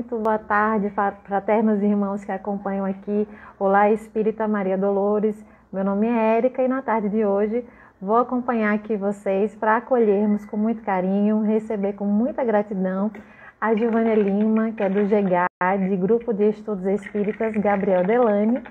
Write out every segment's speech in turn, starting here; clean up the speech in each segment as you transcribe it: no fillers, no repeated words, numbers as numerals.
muito boa tarde, fraternos irmãos que acompanham aqui. Olá, Espírita Maria Dolores. Meu nome é Érica e na tarde de hoje vou acompanhar aqui vocês para acolhermos com muito carinho, receber com muita gratidão a Gilvânia Lima, que é do GEGAD, Grupo de Estudos Espíritas Gabriel Delane,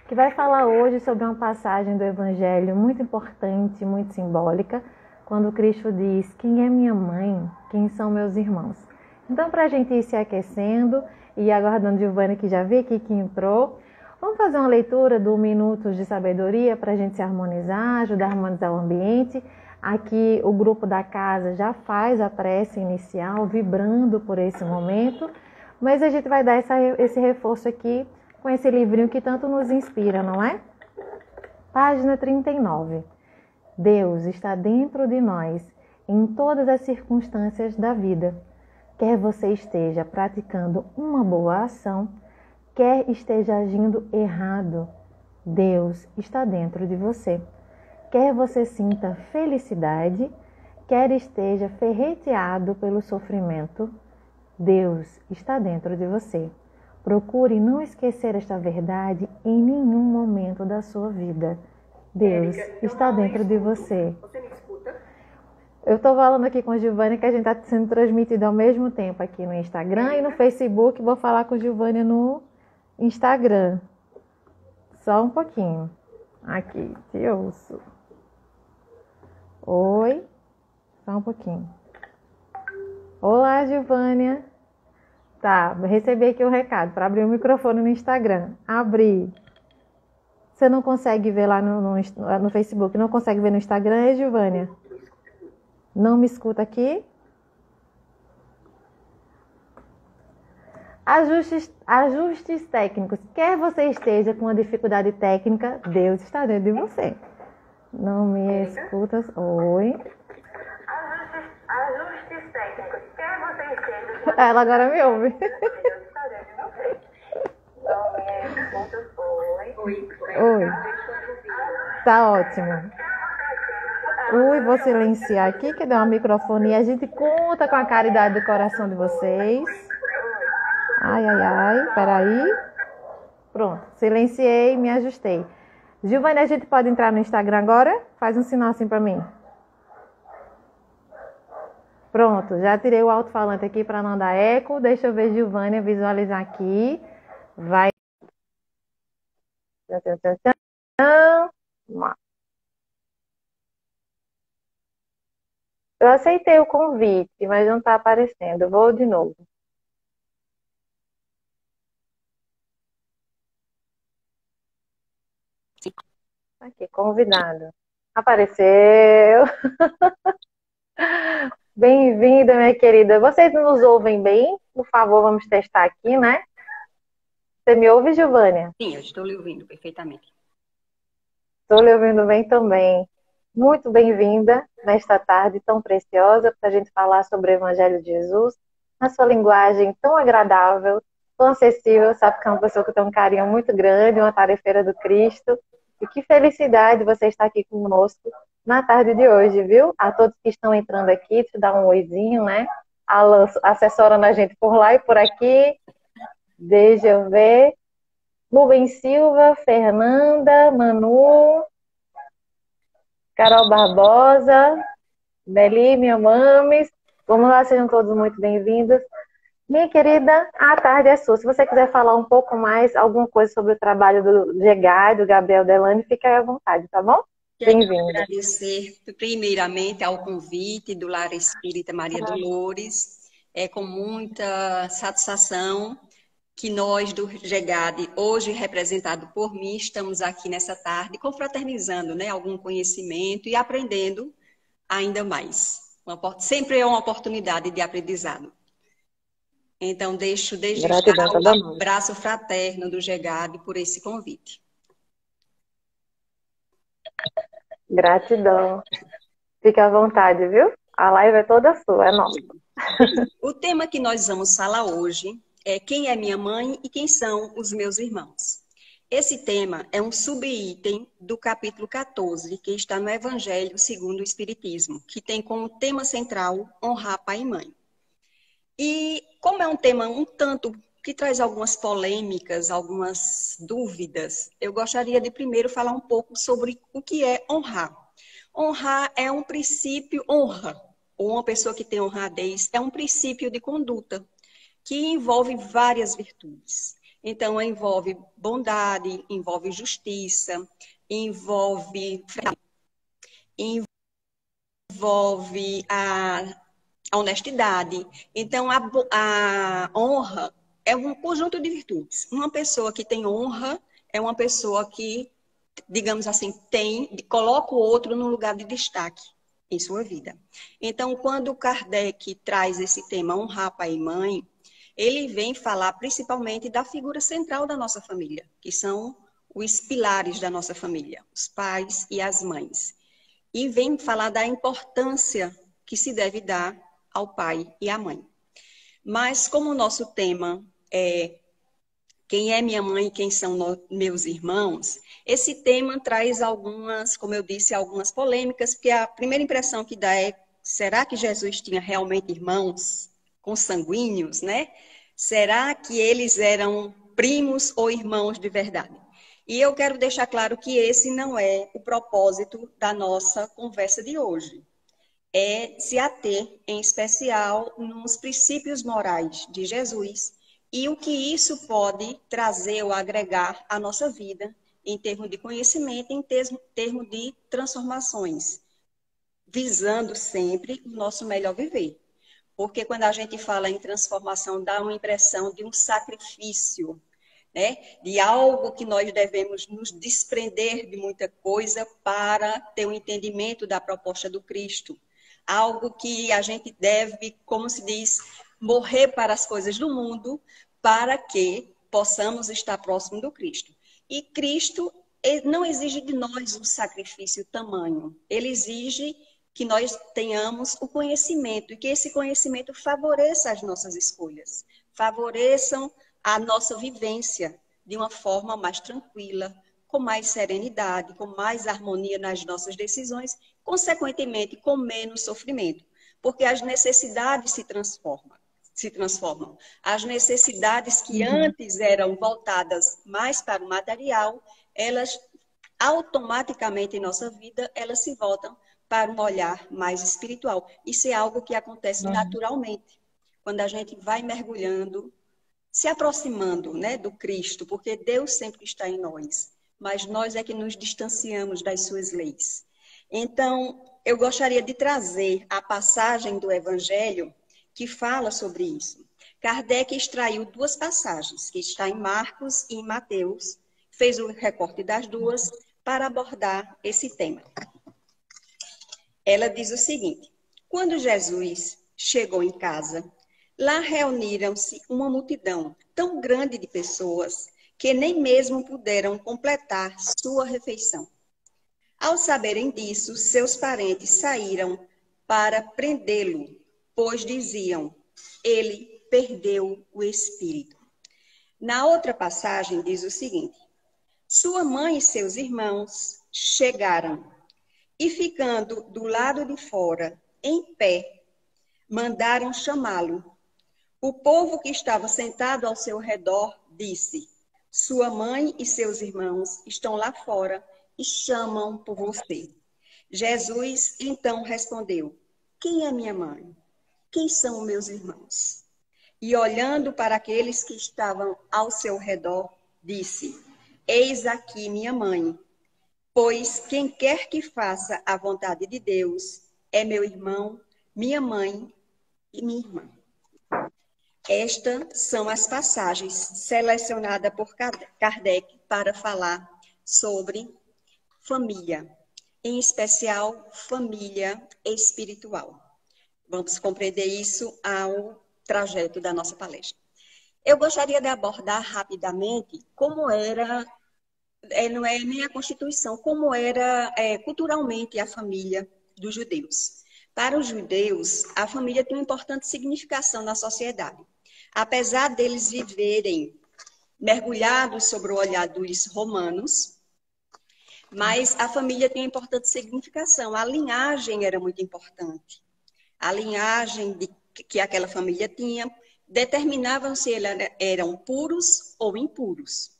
que vai falar hoje sobre uma passagem do Evangelho muito importante, muito simbólica, quando Cristo diz: quem é minha mãe? Quem são meus irmãos? Então, para a gente ir se aquecendo e aguardando Gilvânia, que já vi aqui que entrou, vamos fazer uma leitura do Minutos de Sabedoria para a gente se harmonizar, ajudar a harmonizar o ambiente. Aqui o grupo da casa já faz a prece inicial, vibrando por esse momento, mas a gente vai dar esse reforço aqui com esse livrinho que tanto nos inspira, não é? Página 39. Deus está dentro de nós, em todas as circunstâncias da vida. Quer você esteja praticando uma boa ação, quer esteja agindo errado, Deus está dentro de você. Quer você sinta felicidade, quer esteja ferreteado pelo sofrimento, Deus está dentro de você. Procure não esquecer esta verdade em nenhum momento da sua vida. Deus está dentro de você. Você me escuta? Eu estou falando aqui com a Gilvânia que a gente está sendo transmitido ao mesmo tempo aqui no Instagram e no Facebook. Vou falar com a Gilvânia no Instagram. Só um pouquinho. Aqui, te ouço. Oi. Só um pouquinho. Olá, Gilvânia. Tá, recebi aqui o recado para abrir o microfone no Instagram. Abri. Você não consegue ver lá no Facebook, não consegue ver no Instagram, Gilvânia? Não me escuta aqui? Ajustes técnicos. Quer você esteja com uma dificuldade técnica, Deus está dentro de você. Não me escuta. Oi. Ajustes técnicos. Quer você esteja com Ela agora me ouve. Deus está dentro de você. Não me escuta. Oi. Oi. Tá ótimo. Ui, vou silenciar aqui, que deu uma microfonia. A gente conta com a caridade do coração de vocês. Ai, ai, ai. Peraí. Pronto. Silenciei, me ajustei. Gilvânia, a gente pode entrar no Instagram agora? Faz um sinal assim pra mim. Pronto. Já tirei o alto-falante aqui para não dar eco. Deixa eu ver Gilvânia visualizar aqui. Vai. Eu aceitei o convite, mas não está aparecendo. Eu vou de novo. Aqui, convidado. Apareceu. Bem-vinda, minha querida. Vocês nos ouvem bem? Por favor, vamos testar aqui, né? Você me ouve, Gilvânia? Sim, eu estou lhe ouvindo perfeitamente. Estou lhe ouvindo bem também. Muito bem-vinda nesta tarde tão preciosa para a gente falar sobre o Evangelho de Jesus, na sua linguagem tão agradável, tão acessível. Sabe que é uma pessoa que tem um carinho muito grande, uma tarefeira do Cristo. E que felicidade você estar aqui conosco na tarde de hoje, viu? A todos que estão entrando aqui, te dar um oizinho, né? Alan assessorando a gente por lá e por aqui. Deixa eu ver. Rubens Silva, Fernanda, Manu, Carol Barbosa, Beli, minha mames. Vamos lá, sejam todos muito bem-vindos. Minha querida, a tarde é sua. Se você quiser falar um pouco mais, alguma coisa sobre o trabalho do GEGAD, do Gabriel Delane, fique aí à vontade, tá bom? Quero Bem-vindo. agradecer primeiramente ao convite do Lar Espírita Maria Dolores. É com muita satisfação que nós do GEGAD, hoje representado por mim, estamos aqui nessa tarde confraternizando, né, algum conhecimento e aprendendo ainda mais. Sempre é uma oportunidade de aprendizado. Então, deixo desde já o abraço fraterno do GEGAD por esse convite. Gratidão. Fique à vontade, viu? A live é toda sua, é nossa. O tema que nós vamos falar hoje é quem é minha mãe e quem são os meus irmãos. Esse tema é um subitem do capítulo 14, que está no Evangelho segundo o Espiritismo, que tem como tema central honrar pai e mãe. E como é um tema um tanto que traz algumas polêmicas, algumas dúvidas, eu gostaria de primeiro falar um pouco sobre o que é honrar. Honrar é um princípio, honra, ou uma pessoa que tem honradez, é um princípio de conduta que envolve várias virtudes. Então, envolve bondade, envolve justiça, envolve a honestidade. Então, a honra é um conjunto de virtudes. Uma pessoa que tem honra é uma pessoa que, digamos assim, coloca o outro num lugar de destaque em sua vida. Então, quando Kardec traz esse tema honrar pai e mãe, ele vem falar principalmente da figura central da nossa família, que são os pilares da nossa família, os pais e as mães. E vem falar da importância que se deve dar ao pai e à mãe. Mas como o nosso tema é quem é minha mãe e quem são meus irmãos, esse tema traz algumas, como eu disse, algumas polêmicas, porque a primeira impressão que dá é, será que Jesus tinha realmente irmãos consanguíneos, né? Será que eles eram primos ou irmãos de verdade? E eu quero deixar claro que esse não é o propósito da nossa conversa de hoje. É se ater, em especial, nos princípios morais de Jesus e o que isso pode trazer ou agregar à nossa vida em termos de conhecimento, em termos de transformações, visando sempre o nosso melhor viver. Porque quando a gente fala em transformação, dá uma impressão de um sacrifício, né? De algo que nós devemos nos desprender de muita coisa para ter um entendimento da proposta do Cristo. Algo que a gente deve, como se diz, morrer para as coisas do mundo para que possamos estar próximo do Cristo. E Cristo não exige de nós um sacrifício tamanho. Ele exige que nós tenhamos o conhecimento e que esse conhecimento favoreça as nossas escolhas, favoreçam a nossa vivência de uma forma mais tranquila, com mais serenidade, com mais harmonia nas nossas decisões, consequentemente com menos sofrimento, porque as necessidades se transformam. As necessidades que antes eram voltadas mais para o material, elas automaticamente em nossa vida, elas se voltam para um olhar mais espiritual. Isso é algo que acontece naturalmente, quando a gente vai mergulhando, se aproximando, né, do Cristo, porque Deus sempre está em nós, mas nós é que nos distanciamos das suas leis. Então, eu gostaria de trazer a passagem do Evangelho que fala sobre isso. Kardec extraiu duas passagens, que está em Marcos e em Mateus, fez o recorte das duas para abordar esse tema. Ela diz o seguinte: quando Jesus chegou em casa, lá reuniram-se uma multidão tão grande de pessoas que nem mesmo puderam completar sua refeição. Ao saberem disso, seus parentes saíram para prendê-lo, pois diziam, ele perdeu o espírito. Na outra passagem diz o seguinte: sua mãe e seus irmãos chegaram e, ficando do lado de fora, em pé, mandaram chamá-lo. O povo que estava sentado ao seu redor disse, sua mãe e seus irmãos estão lá fora e chamam por você. Jesus então respondeu, quem é minha mãe? Quem são meus irmãos? E olhando para aqueles que estavam ao seu redor, disse, eis aqui minha mãe, pois quem quer que faça a vontade de Deus é meu irmão, minha mãe e minha irmã. Estas são as passagens selecionadas por Kardec para falar sobre família, em especial família espiritual. Vamos compreender isso ao trajeto da nossa palestra. Eu gostaria de abordar rapidamente como era, não é nem a Constituição, como era culturalmente a família dos judeus. Para os judeus, a família tem uma importante significação na sociedade. Apesar deles viverem mergulhados sobre o olhar dos romanos, mas a família tem uma importante significação. A linhagem era muito importante. A linhagem que aquela família tinha determinavam se eles eram puros ou impuros.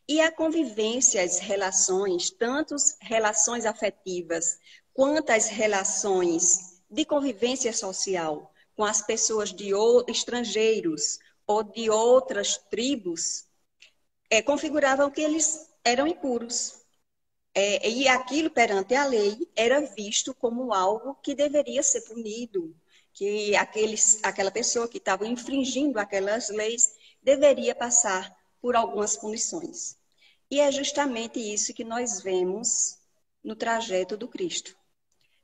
E a convivência, as relações, tanto as relações afetivas quanto as relações de convivência social com as pessoas de estrangeiros ou de outras tribos, configuravam que eles eram impuros. E aquilo perante a lei era visto como algo que deveria ser punido, que aquela pessoa que estava infringindo aquelas leis deveria passar por algumas punições. E é justamente isso que nós vemos no trajeto do Cristo.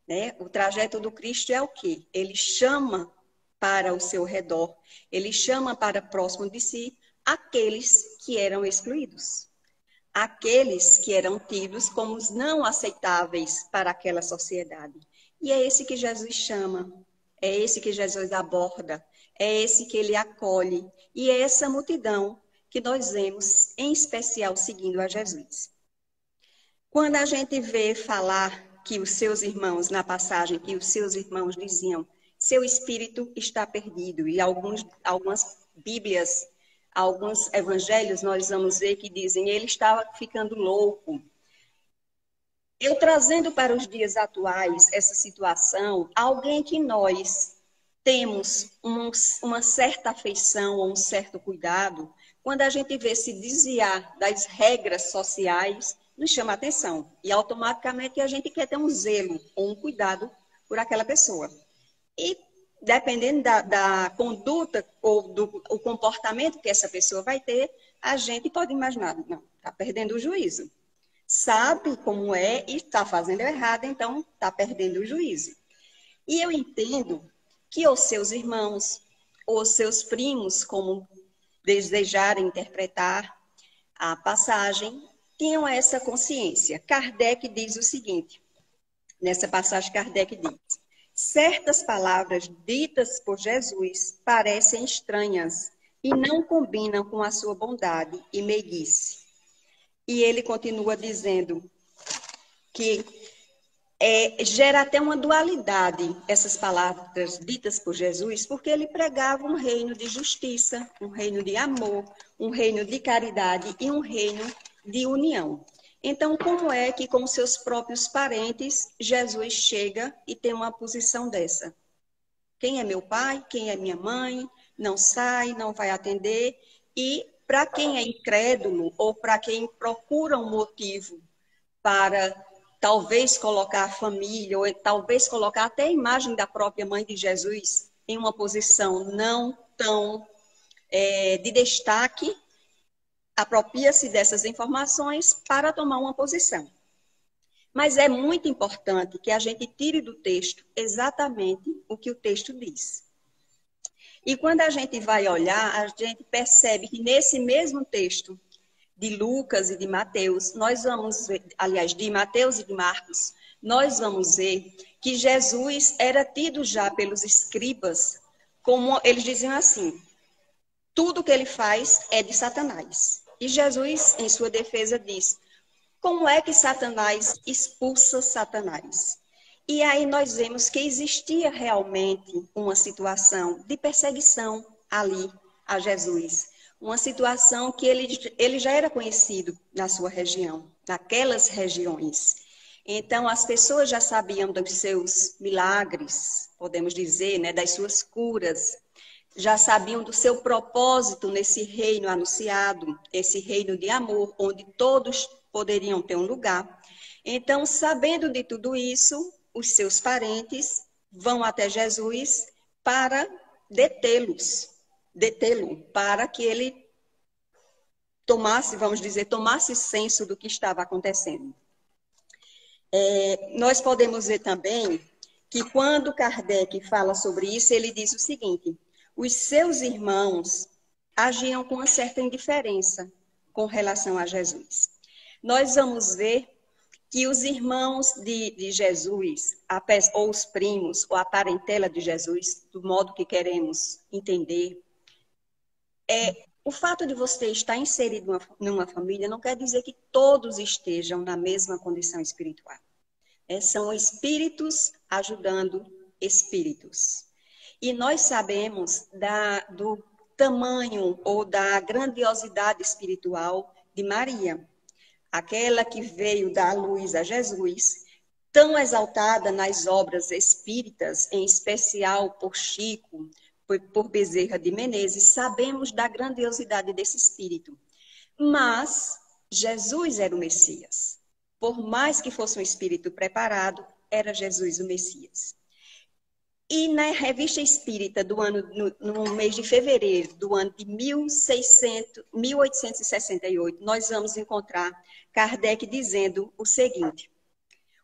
Né? O trajeto do Cristo é o quê? Ele chama para o seu redor, ele chama para próximo de si aqueles que eram excluídos. Aqueles que eram tidos como os não aceitáveis para aquela sociedade. E é esse que Jesus chama, é esse que Jesus aborda, é esse que ele acolhe, e é essa multidão que nós vemos, em especial, seguindo a Jesus. Quando a gente vê falar que os seus irmãos, na passagem, que os seus irmãos diziam, seu espírito está perdido, e algumas Bíblias, alguns evangelhos, nós vamos ver que dizem, ele estava ficando louco. Eu trazendo para os dias atuais essa situação, alguém que nós temos uma certa afeição ou um certo cuidado, quando a gente vê se desviar das regras sociais, nos chama a atenção. E automaticamente a gente quer ter um zelo ou um cuidado por aquela pessoa. E dependendo da conduta ou do comportamento que essa pessoa vai ter, a gente pode imaginar, não, está perdendo o juízo. Sabe como é e está fazendo errado, então está perdendo o juízo. E eu entendo que os seus irmãos, ou os seus primos, como desejarem interpretar a passagem, tinham essa consciência. Kardec diz o seguinte, nessa passagem Kardec diz, certas palavras ditas por Jesus parecem estranhas e não combinam com a sua bondade e meiguice. E ele continua dizendo que gera até uma dualidade essas palavras ditas por Jesus, porque ele pregava um reino de justiça, um reino de amor, um reino de caridade e um reino de união. Então, como é que com seus próprios parentes, Jesus chega e tem uma posição dessa? Quem é meu pai? Quem é minha mãe? Não sai, não vai atender. E para quem é incrédulo ou para quem procura um motivo para talvez colocar a família ou talvez colocar até a imagem da própria mãe de Jesus em uma posição não tão de destaque, apropria-se dessas informações para tomar uma posição. Mas é muito importante que a gente tire do texto exatamente o que o texto diz. E quando a gente vai olhar, a gente percebe que nesse mesmo texto de Lucas e de Mateus, nós vamos ver, aliás, de Mateus e de Marcos, nós vamos ver que Jesus era tido já pelos escribas, como eles diziam assim, tudo que ele faz é de Satanás. E Jesus, em sua defesa, diz, como é que Satanás expulsa Satanás? E aí nós vemos que existia realmente uma situação de perseguição ali a Jesus. Uma situação que ele já era conhecido na sua região, naquelas regiões. Então, as pessoas já sabiam dos seus milagres, podemos dizer, né, das suas curas, já sabiam do seu propósito nesse reino anunciado, esse reino de amor, onde todos poderiam ter um lugar. Então, sabendo de tudo isso, os seus parentes vão até Jesus para detê-lo, para que ele tomasse, vamos dizer, tomasse senso do que estava acontecendo. Nós podemos ver também que quando Kardec fala sobre isso, ele diz o seguinte, os seus irmãos agiam com uma certa indiferença com relação a Jesus. Nós vamos ver que os irmãos de Jesus, ou os primos, ou a parentela de Jesus, do modo que queremos entender, o fato de você estar inserido numa família não quer dizer que todos estejam na mesma condição espiritual. São espíritos ajudando espíritos. E nós sabemos tamanho ou da grandiosidade espiritual de Maria, aquela que veio dar luz a Jesus, tão exaltada nas obras espíritas, em especial por Chico, por Bezerra de Menezes, sabemos da grandiosidade desse espírito. Mas Jesus era o Messias. Por mais que fosse um espírito preparado, era Jesus o Messias. E na Revista Espírita do ano, no mês de fevereiro do ano de 1868, nós vamos encontrar Kardec dizendo o seguinte: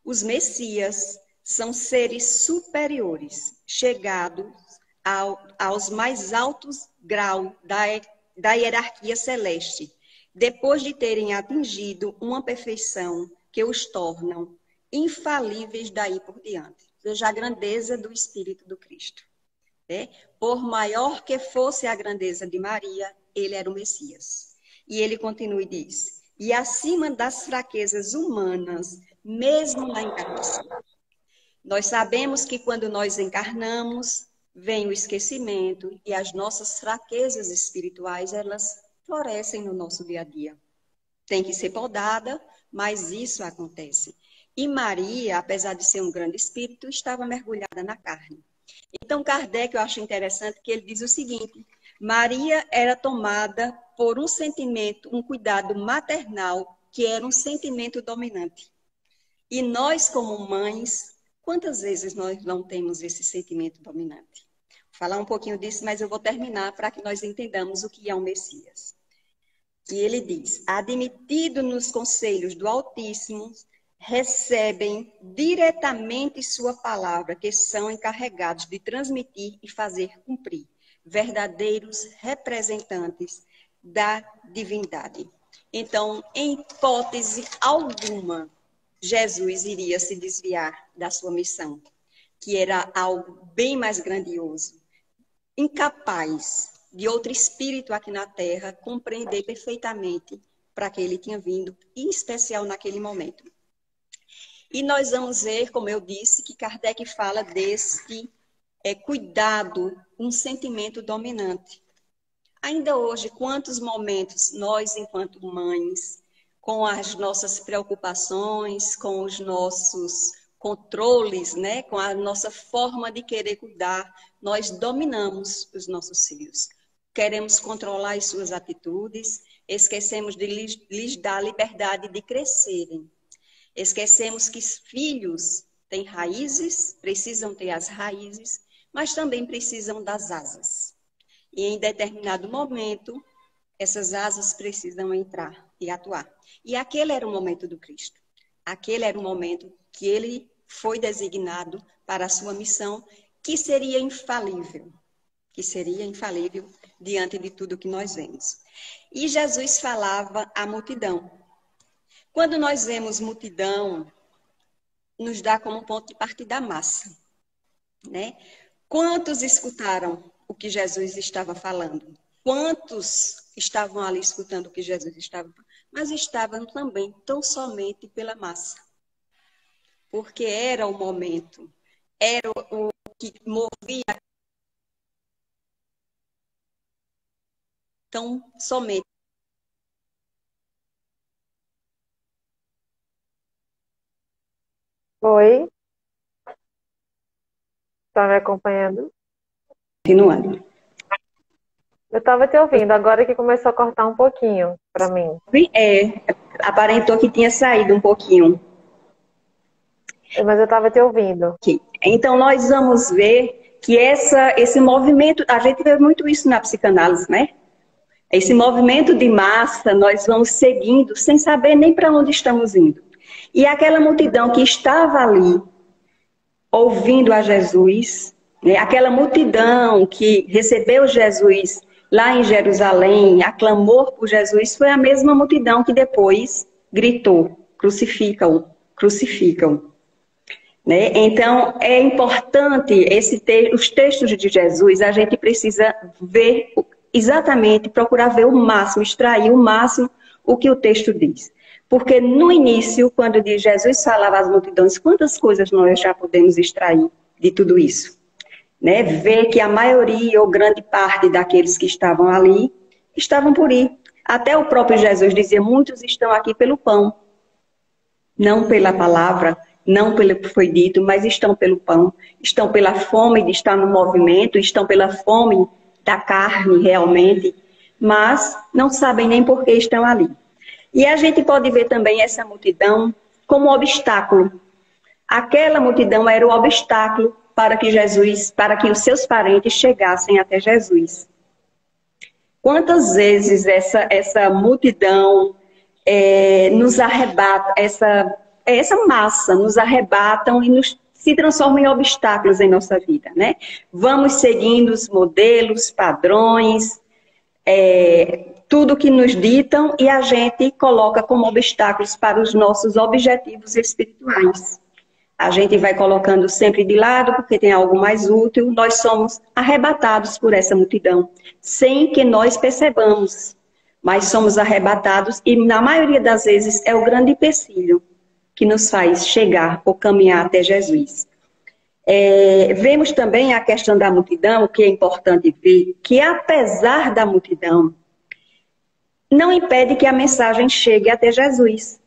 os Messias são seres superiores, chegados aos mais altos graus da hierarquia celeste, depois de terem atingido uma perfeição que os tornam infalíveis daí por diante. Ou seja, a grandeza do Espírito do Cristo. Né? Por maior que fosse a grandeza de Maria, ele era o Messias. E ele continua e diz: e acima das fraquezas humanas, mesmo na encarnação. Nós sabemos que quando nós encarnamos, vem o esquecimento e as nossas fraquezas espirituais, elas florescem no nosso dia a dia. Tem que ser podada, mas isso acontece. E Maria, apesar de ser um grande espírito, estava mergulhada na carne. Então, Kardec, eu acho interessante que ele diz o seguinte: Maria era tomada por um sentimento, um cuidado maternal, que era um sentimento dominante. E nós, como mães, quantas vezes nós não temos esse sentimento dominante? Vou falar um pouquinho disso, mas eu vou terminar para que nós entendamos o que é o Messias. E ele diz: admitido nos conselhos do Altíssimo, recebem diretamente sua palavra, que são encarregados de transmitir e fazer cumprir, verdadeiros representantes da divindade. Então, em hipótese alguma, Jesus iria se desviar da sua missão, que era algo bem mais grandioso, incapaz de outro espírito aqui na Terra compreender perfeitamente para que ele tinha vindo, em especial naquele momento. E nós vamos ver, como eu disse, que Kardec fala desse cuidado, um sentimento dominante. Ainda hoje, quantos momentos nós, enquanto mães, com as nossas preocupações, com os nossos controles, né, com a nossa forma de querer cuidar, nós dominamos os nossos filhos. Queremos controlar as suas atitudes, esquecemos de lhes dar a liberdade de crescerem. Esquecemos que filhos têm raízes, precisam ter as raízes, mas também precisam das asas. E em determinado momento, essas asas precisam entrar e atuar. E aquele era o momento do Cristo. Aquele era o momento que ele foi designado para a sua missão, que seria infalível diante de tudo que nós vemos. E Jesus falava à multidão. Quando nós vemos multidão, nos dá como ponto de partida a massa, né? Quantos escutaram o que Jesus estava falando? Quantos estavam ali escutando o que Jesus estava falando? Mas estavam também tão somente pela massa. Porque era o momento, era o que movia tão somente. Oi, está me acompanhando? Continuando. Eu estava te ouvindo, agora que começou a cortar um pouquinho para mim. Aparentou que tinha saído um pouquinho. Mas eu estava te ouvindo. Então, nós vamos ver que esse movimento, a gente vê muito isso na psicanálise, né? Esse movimento de massa, nós vamos seguindo sem saber nem para onde estamos indo. E aquela multidão que estava ali, ouvindo a Jesus, né? Aquela multidão que recebeu Jesus lá em Jerusalém, aclamou por Jesus, foi a mesma multidão que depois gritou: crucificam, crucificam. Né? Então, é importante os textos de Jesus, a gente precisa ver exatamente, procurar ver o máximo, extrair o máximo o que o texto diz. Porque no início, quando Jesus falava às multidões, quantas coisas nós já podemos extrair de tudo isso? né, vê que a maioria ou grande parte daqueles que estavam ali estavam por ir. Até o próprio Jesus dizia, muitos estão aqui pelo pão, não pela palavra, não pelo que foi dito, mas estão pelo pão, estão pela fome de estar no movimento, estão pela fome da carne realmente, mas não sabem nem por que estão ali. E a gente pode ver também essa multidão como um obstáculo. Aquela multidão era o obstáculo para que os seus parentes chegassem até Jesus. Quantas vezes essa multidão nos arrebata, essa massa nos arrebatam e se transformam em obstáculos em nossa vida, né? Vamos seguindo os modelos, padrões, tudo que nos ditam e a gente coloca como obstáculos para os nossos objetivos espirituais. A gente vai colocando sempre de lado porque tem algo mais útil. Nós somos arrebatados por essa multidão, sem que nós percebamos. Mas somos arrebatados e, na maioria das vezes, é o grande empecilho que nos faz chegar ou caminhar até Jesus. Vemos também a questão da multidão, que é importante ver, que apesar da multidão, não impede que a mensagem chegue até Jesus.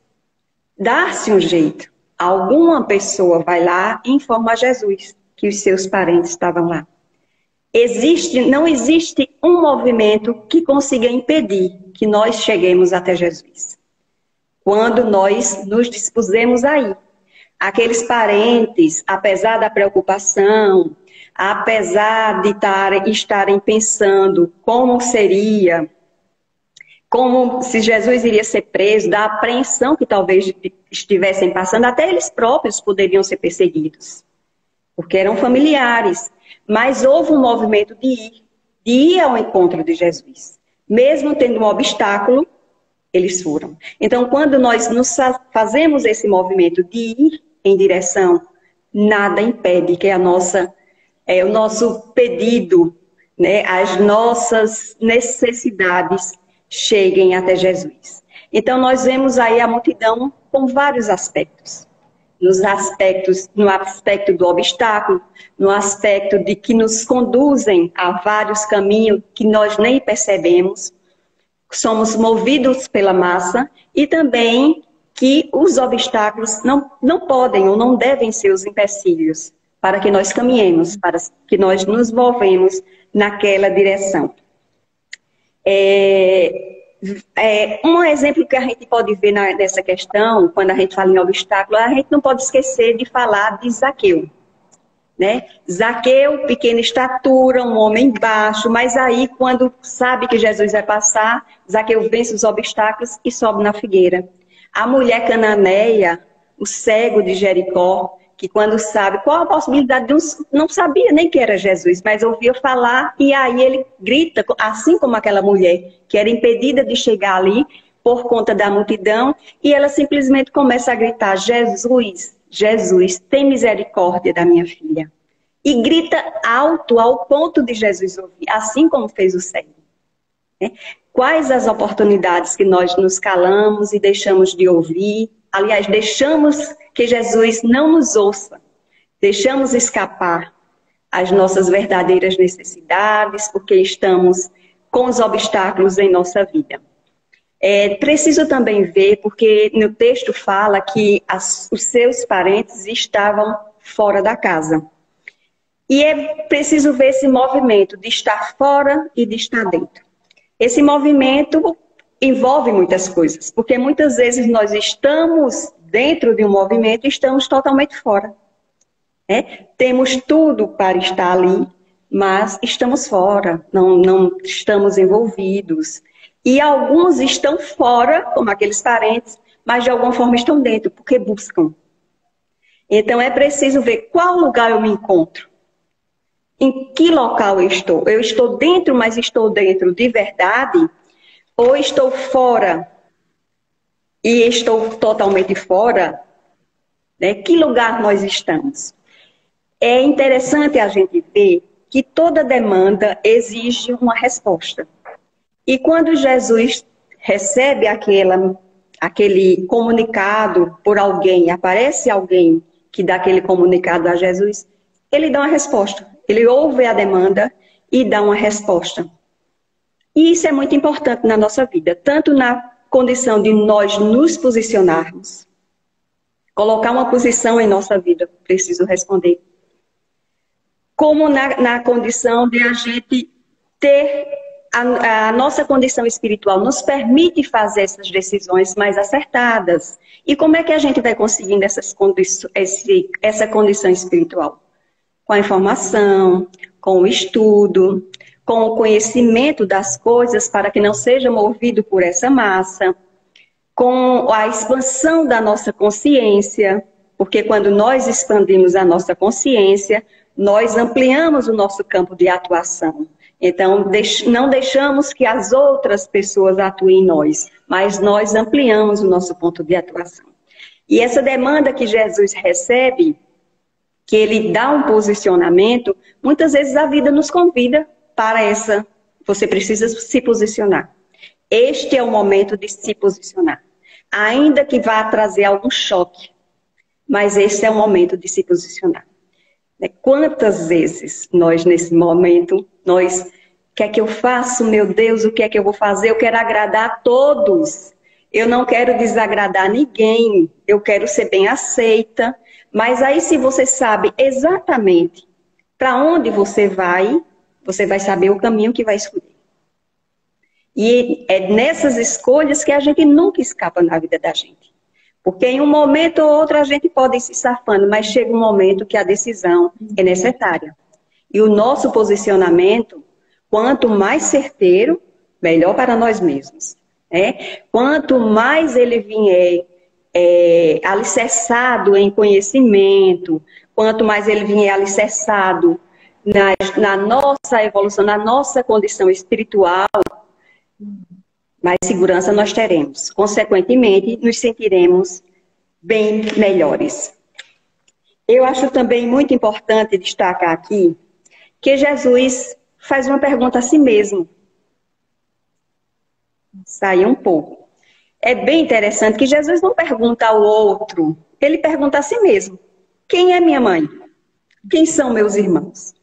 Dá-se um jeito. Alguma pessoa vai lá e informa a Jesus que os seus parentes estavam lá. Não existe um movimento que consiga impedir que nós cheguemos até Jesus. Quando nós nos dispusemos a ir. Aqueles parentes, apesar da preocupação, apesar de estarem pensando como seria, como se Jesus iria ser preso, da apreensão que talvez estivessem passando, até eles próprios poderiam ser perseguidos, porque eram familiares. Mas houve um movimento de ir ao encontro de Jesus. Mesmo tendo um obstáculo, eles foram. Então, quando nós fazemos esse movimento de ir em direção, nada impede que o nosso pedido, né, as nossas necessidades cheguem até Jesus. Então, nós vemos aí a multidão com vários aspectos. No aspecto do obstáculo, no aspecto de que nos conduzem a vários caminhos que nós nem percebemos, somos movidos pela massa e também que os obstáculos não podem ou não devem ser os empecilhos para que nós caminhemos, para que nós nos movemos naquela direção. Um exemplo que a gente pode ver nessa questão, quando a gente fala em obstáculo, a gente não pode esquecer de falar de Zaqueu. Né? Zaqueu, pequena estatura, um homem baixo, mas aí quando sabe que Jesus vai passar, Zaqueu vence os obstáculos e sobe na figueira. A mulher cananeia, o cego de Jericó, que quando sabe qual a possibilidade de não sabia nem que era Jesus, mas ouvia falar e aí ele grita, assim como aquela mulher que era impedida de chegar ali por conta da multidão, e ela simplesmente começa a gritar, Jesus, Jesus, tem misericórdia da minha filha. E grita alto ao ponto de Jesus ouvir, assim como fez o cego. Quais as oportunidades que nós nos calamos e deixamos de ouvir? Aliás, deixamos que Jesus não nos ouça. Deixamos escapar as nossas verdadeiras necessidades, porque estamos com os obstáculos em nossa vida. Preciso também ver, porque no texto fala que os seus parentes estavam fora da casa. E é preciso ver esse movimento de estar fora e de estar dentro. Esse movimento envolve muitas coisas, porque muitas vezes nós estamos dentro de um movimento e estamos totalmente fora. Temos tudo para estar ali, mas estamos fora, não estamos envolvidos. E alguns estão fora, como aqueles parentes, mas de alguma forma estão dentro, porque buscam. Então é preciso ver qual lugar eu me encontro. Em que local eu estou? Eu estou dentro, mas estou dentro de verdade? Ou estou fora e estou totalmente fora? Que lugar nós estamos? É interessante a gente ver que toda demanda exige uma resposta. E quando Jesus recebe aquele comunicado por alguém, aparece alguém que dá aquele comunicado a Jesus, ele dá uma resposta. Ele ouve a demanda e dá uma resposta. E isso é muito importante na nossa vida, tanto na condição de nós nos posicionarmos, colocar uma posição em nossa vida, preciso responder, como na condição de a gente ter a nossa condição espiritual nos permite fazer essas decisões mais acertadas. E como é que a gente vai conseguindo essa condição espiritual? Com a informação, com o estudo, com o conhecimento das coisas para que não seja movido por essa massa, com a expansão da nossa consciência, porque quando nós expandimos a nossa consciência, nós ampliamos o nosso campo de atuação. Então, não deixamos que as outras pessoas atuem em nós, mas nós ampliamos o nosso ponto de atuação. E essa demanda que Jesus recebe, que ele dá um posicionamento, muitas vezes a vida nos convida para essa. Você precisa se posicionar. Este é o momento de se posicionar. Ainda que vá trazer algum choque, mas esse é o momento de se posicionar. Quantas vezes nós, nesse momento, o que é que eu faço? Meu Deus, o que é que eu vou fazer? Eu quero agradar a todos. Eu não quero desagradar ninguém. Eu quero ser bem aceita. Mas aí, se você sabe exatamente para onde você vai saber o caminho que vai escolher. E é nessas escolhas que a gente nunca escapa na vida da gente. Porque em um momento ou outro a gente pode ir se safando, mas chega um momento que a decisão é necessária. E o nosso posicionamento, quanto mais certeiro, melhor para nós mesmos. Quanto mais ele vier alicerçado em conhecimento, quanto mais ele vier alicerçado na nossa evolução, na nossa condição espiritual, mais segurança nós teremos. Consequentemente, nos sentiremos bem melhores. Eu acho também muito importante destacar aqui que Jesus faz uma pergunta a si mesmo. Sair um pouco. É bem interessante que Jesus não pergunta ao outro, ele pergunta a si mesmo. Quem é minha mãe? Quem são meus irmãos?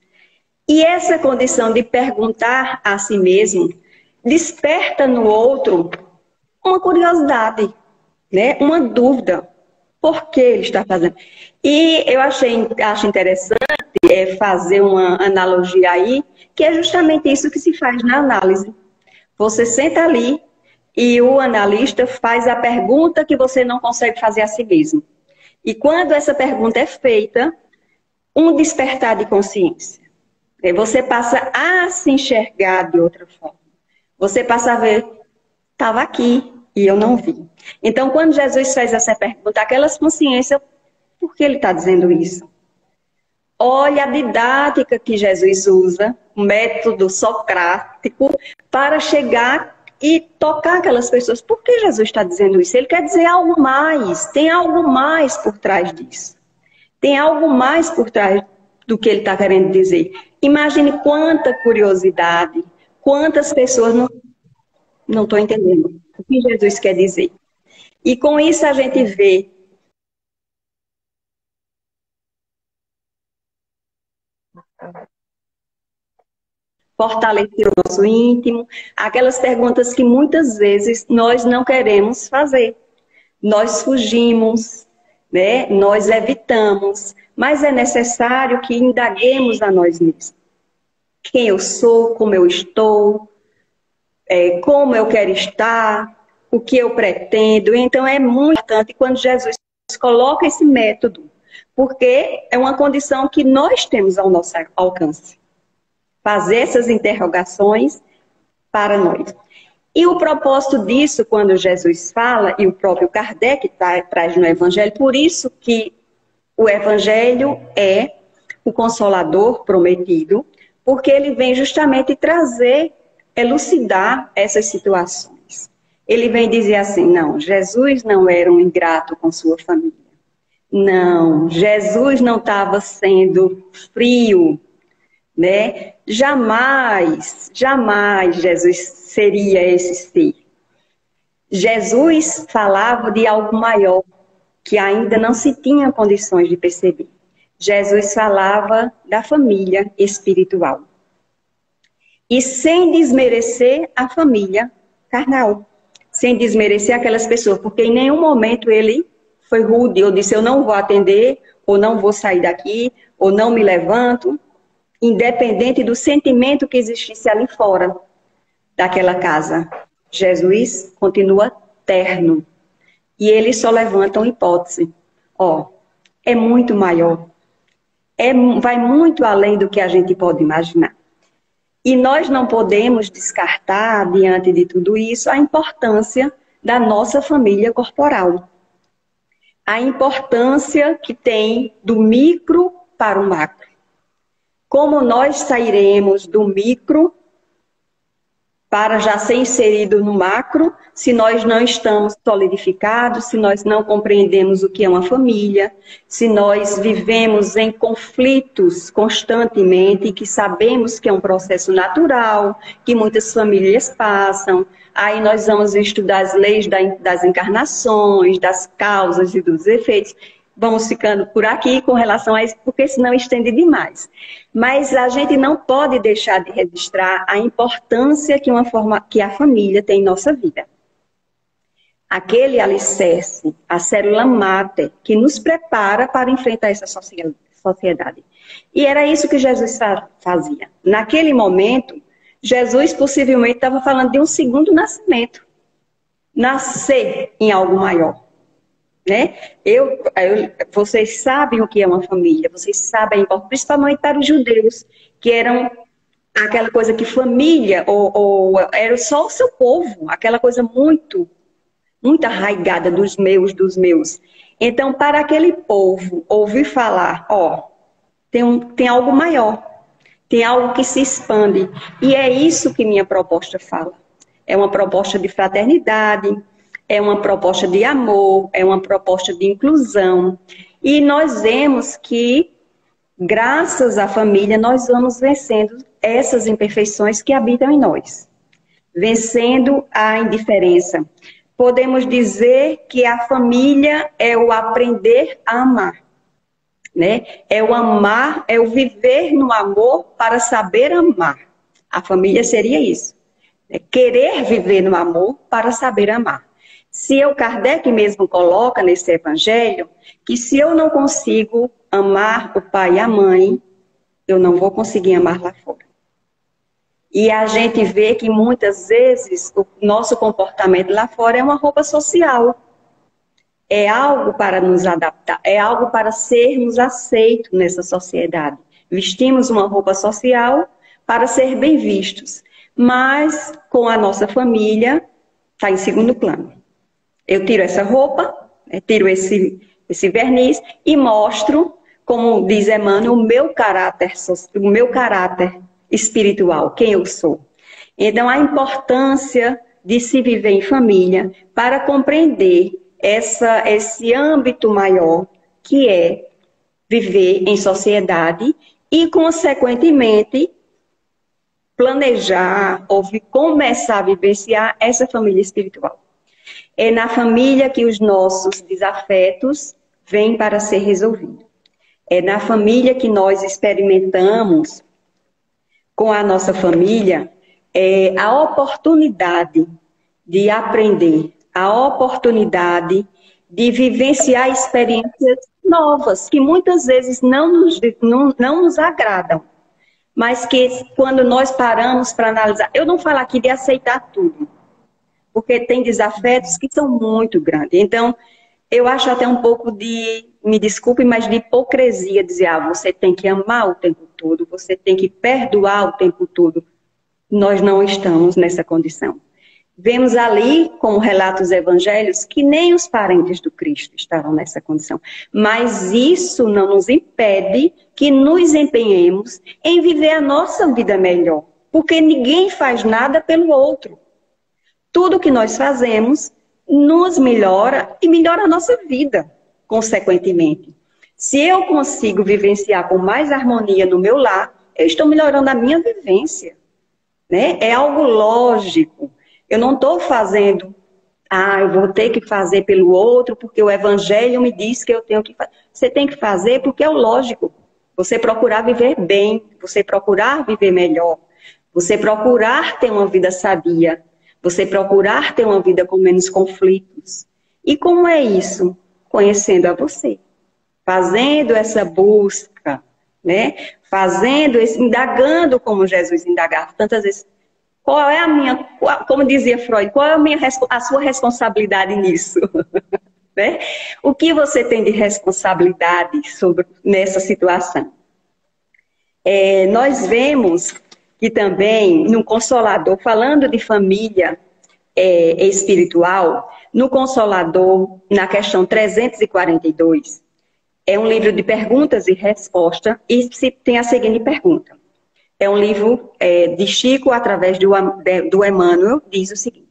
E essa condição de perguntar a si mesmo desperta no outro uma curiosidade, né? Uma dúvida. Por que ele está fazendo? E eu acho interessante fazer uma analogia aí, que é justamente isso que se faz na análise. Você senta ali e o analista faz a pergunta que você não consegue fazer a si mesmo. E quando essa pergunta é feita, um despertar de consciência. Você passa a se enxergar de outra forma. Você passa a ver, estava aqui e eu não vi. Então, quando Jesus faz essa pergunta, aquelas consciências, por que ele está dizendo isso? Olha a didática que Jesus usa, o método socrático, para chegar e tocar aquelas pessoas. Por que Jesus está dizendo isso? Ele quer dizer algo mais, tem algo mais por trás disso. Tem algo mais por trás do que ele está querendo dizer. Imagine quanta curiosidade, quantas pessoas não estão entendendo o que Jesus quer dizer. E com isso a gente vê fortalecer o nosso íntimo, aquelas perguntas que muitas vezes nós não queremos fazer. Nós fugimos, né? Nós evitamos, mas é necessário que indaguemos a nós mesmos. Quem eu sou, como eu estou, como eu quero estar, o que eu pretendo. Então é muito importante quando Jesus coloca esse método, porque é uma condição que nós temos ao nosso alcance. Fazer essas interrogações para nós. E o propósito disso, quando Jesus fala, e o próprio Kardec traz no Evangelho, por isso que o Evangelho é o Consolador prometido, porque ele vem justamente trazer, elucidar essas situações. Ele vem dizer assim, não, Jesus não era um ingrato com sua família. Não, Jesus não estava sendo frio, né? Jamais Jesus seria esse ser. Jesus falava de algo maior, que ainda não se tinha condições de perceber. Jesus falava da família espiritual. E sem desmerecer a família carnal. Sem desmerecer aquelas pessoas, porque em nenhum momento ele foi rude, ou disse, eu não vou atender, ou não vou sair daqui, ou não me levanto, independente do sentimento que existisse ali fora daquela casa. Jesus continua terno. E ele só levanta uma hipótese. É muito maior. Vai muito além do que a gente pode imaginar. E nós não podemos descartar, diante de tudo isso, a importância da nossa família corporal. A importância que tem do micro para o macro. Como nós sairemos do micro para já ser inserido no macro, se nós não estamos solidificados, se nós não compreendemos o que é uma família, se nós vivemos em conflitos constantemente, que sabemos que é um processo natural, que muitas famílias passam, aí nós vamos estudar as leis das encarnações, das causas e dos efeitos. Vamos ficando por aqui com relação a isso, porque senão estende demais. Mas a gente não pode deixar de registrar a importância que a família tem em nossa vida. Aquele alicerce, a célula máter, que nos prepara para enfrentar essa sociedade. E era isso que Jesus fazia. Naquele momento, Jesus possivelmente estava falando de um segundo nascimento. Nascer em algo maior. Né? Vocês sabem o que é uma família, vocês sabem, principalmente para os judeus, que eram aquela coisa que família, ou era só o seu povo, aquela coisa muito arraigada dos meus. Então, para aquele povo ouvir falar, tem algo maior, tem algo que se expande, e é isso que minha proposta fala. É uma proposta de fraternidade, é uma proposta de amor, é uma proposta de inclusão. E nós vemos que, graças à família, nós vamos vencendo essas imperfeições que habitam em nós. Vencendo a indiferença. Podemos dizer que a família é o aprender a amar. Né? É o amar, é o viver no amor para saber amar. A família seria isso. É querer viver no amor para saber amar. Se Kardec mesmo coloca nesse evangelho que se eu não consigo amar o pai e a mãe, eu não vou conseguir amar lá fora. E a gente vê que muitas vezes o nosso comportamento lá fora é uma roupa social. É algo para nos adaptar, é algo para sermos aceitos nessa sociedade. Vestimos uma roupa social para ser bem vistos, mas com a nossa família está em segundo plano. Eu tiro essa roupa, tiro esse verniz e mostro, como diz Emmanuel, o meu caráter espiritual, quem eu sou. Então, a importância de se viver em família para compreender esse âmbito maior que é viver em sociedade e, consequentemente, planejar ou começar a vivenciar essa família espiritual. É na família que os nossos desafetos vêm para ser resolvidos. É na família que nós experimentamos, com a nossa família, a oportunidade de aprender, a oportunidade de vivenciar experiências novas, que muitas vezes não nos agradam, mas que quando nós paramos para analisar, eu não falo aqui de aceitar tudo, porque tem desafetos que são muito grandes. Então, eu acho até um pouco me desculpe, mas de hipocrisia dizer, você tem que amar o tempo todo, você tem que perdoar o tempo todo. Nós não estamos nessa condição. Vemos ali, como relata os evangelhos, que nem os parentes do Cristo estavam nessa condição. Mas isso não nos impede que nos empenhemos em viver a nossa vida melhor. Porque ninguém faz nada pelo outro. Tudo que nós fazemos nos melhora e melhora a nossa vida, consequentemente. Se eu consigo vivenciar com mais harmonia no meu lar, eu estou melhorando a minha vivência. Né? É algo lógico. Eu não estou fazendo, eu vou ter que fazer pelo outro, porque o evangelho me diz que eu tenho que fazer. Você tem que fazer porque é o lógico. Você procurar viver bem, você procurar viver melhor, você procurar ter uma vida sadia, você procurar ter uma vida com menos conflitos. E como é isso? Conhecendo a você, fazendo essa busca, né? Fazendo esse, indagando como Jesus indagava tantas vezes. Qual é a minha, como dizia Freud, qual é a sua responsabilidade nisso? Né? O que você tem de responsabilidade nessa situação? Nós vemos que também, no Consolador, falando de família espiritual, no Consolador, na questão 342, é um livro de perguntas e respostas, e tem a seguinte pergunta. É um livro de Chico, através do Emmanuel, diz o seguinte.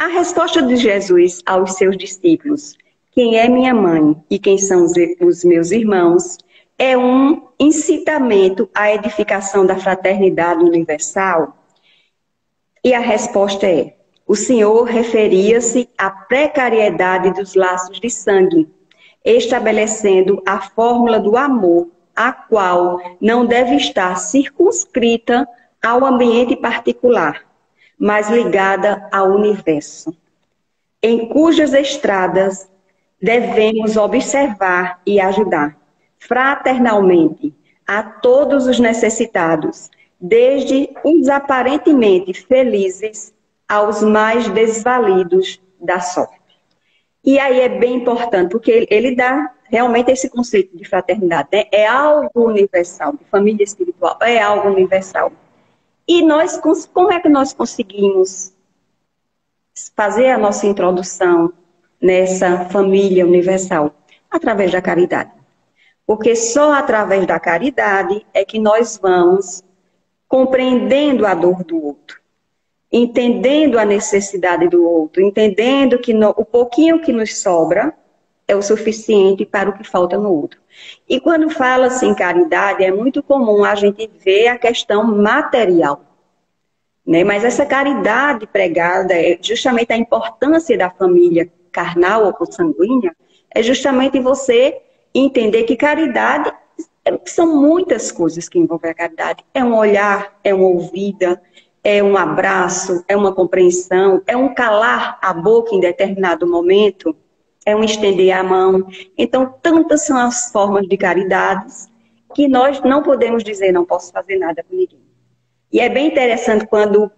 A resposta de Jesus aos seus discípulos, quem é minha mãe e quem são os meus irmãos, é um incitamento à edificação da fraternidade universal? E a resposta é, o Senhor referia-se à precariedade dos laços de sangue, estabelecendo a fórmula do amor, a qual não deve estar circunscrita ao ambiente particular, mas ligada ao universo, em cujas estradas devemos observar e ajudar fraternalmente a todos os necessitados, desde os aparentemente felizes aos mais desvalidos da sorte. E aí é bem importante, porque ele dá realmente esse conceito de fraternidade, né? É algo universal, de família espiritual, é algo universal. E nós, como é que nós conseguimos fazer a nossa introdução nessa família universal? Através da caridade. Porque só através da caridade é que nós vamos compreendendo a dor do outro, entendendo a necessidade do outro, entendendo que o pouquinho que nos sobra é o suficiente para o que falta no outro. E quando fala-se em caridade, é muito comum a gente ver a questão material, né? Mas essa caridade pregada, é justamente a importância da família carnal ou consanguínea, é justamente você entender que caridade são muitas coisas que envolvem a caridade. É um olhar, é uma ouvida, é um abraço, é uma compreensão, é um calar a boca em determinado momento, é um estender a mão. Então, tantas são as formas de caridade que nós não podemos dizer não posso fazer nada com ninguém. E é bem interessante quando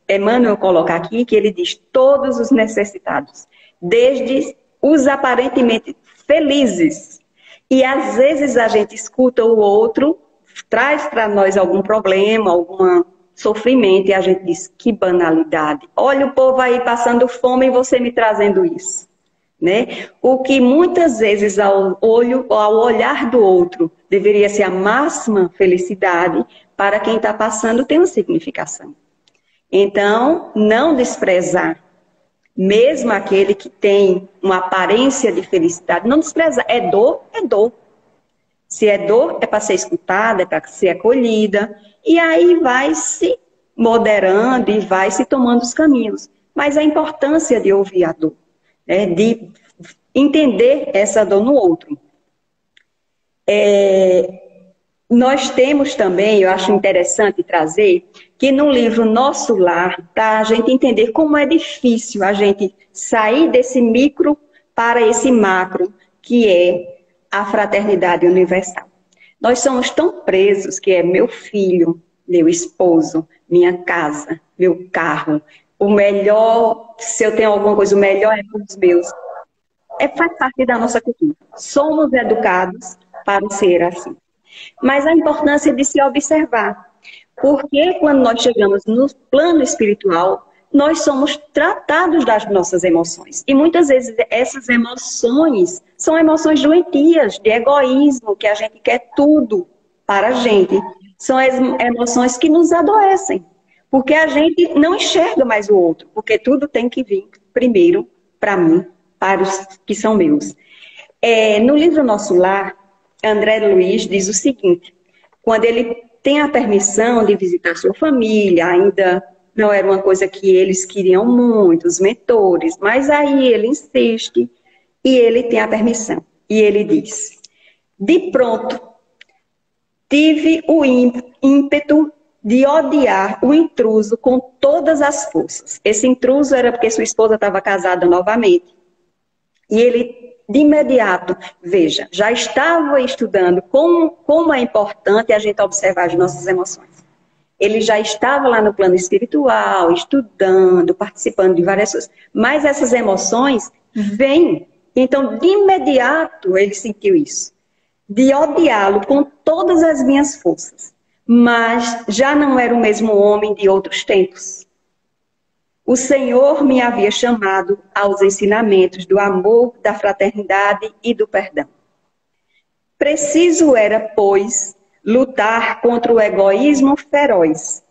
Emmanuel coloca aqui que ele diz todos os necessitados, desde os aparentemente felizes. E às vezes a gente escuta o outro, traz para nós algum problema, algum sofrimento, e a gente diz, que banalidade. Olha o povo aí passando fome e você me trazendo isso. Né? O que muitas vezes ao olhar do outro deveria ser a máxima felicidade, para quem está passando tem uma significação. Então, não desprezar, mesmo aquele que tem uma aparência de felicidade, não desprezar. É dor, é dor. Se é dor, é para ser escutada, é para ser acolhida. E aí vai se moderando e vai se tomando os caminhos. Mas a importância de ouvir a dor, né? De entender essa dor no outro. Nós temos também, eu acho interessante trazer, que no livro Nosso Lar, para a gente entender como é difícil a gente sair desse micro para esse macro, que é a fraternidade universal. Nós somos tão presos que é meu filho, meu esposo, minha casa, meu carro, o melhor, se eu tenho alguma coisa, o melhor é para os meus. Faz parte da nossa cultura. Somos educados para ser assim. Mas a importância de se observar. Porque quando nós chegamos no plano espiritual, nós somos tratados das nossas emoções. E muitas vezes essas emoções são emoções doentias, de egoísmo, que a gente quer tudo para a gente. São as emoções que nos adoecem. Porque a gente não enxerga mais o outro. Porque tudo tem que vir primeiro para mim, para os que são meus. No livro Nosso Lar, André Luiz diz o seguinte, quando ele tem a permissão de visitar sua família, ainda não era uma coisa que eles queriam muito, os mentores, mas aí ele insiste e ele tem a permissão. E ele diz, de pronto, tive o ímpeto de odiar o intruso com todas as forças. Esse intruso era porque sua esposa estava casada novamente. E ele, de imediato, veja, já estava estudando como é importante a gente observar as nossas emoções. Ele já estava lá no plano espiritual, estudando, participando de várias coisas. Mas essas emoções vêm. Então, de imediato, ele sentiu isso. De odiá-lo com todas as minhas forças. Mas já não era o mesmo homem de outros tempos. O Senhor me havia chamado aos ensinamentos do amor, da fraternidade e do perdão. Preciso era, pois, lutar contra o egoísmo feroz.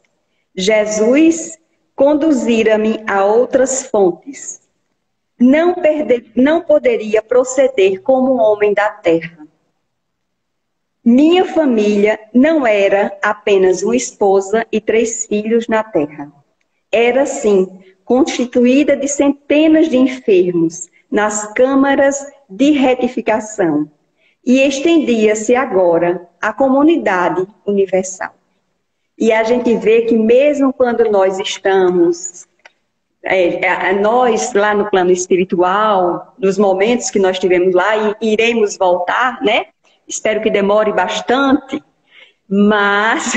Jesus conduzira-me a outras fontes. Não poderia proceder como um homem da terra. Minha família não era apenas uma esposa e 3 filhos na terra. Era, sim, constituída de centenas de enfermos nas câmaras de retificação e estendia-se agora à comunidade universal. E a gente vê que mesmo quando nós estamos, nós lá no plano espiritual, nos momentos que nós tivemos lá e iremos voltar, né? Espero que demore bastante, mas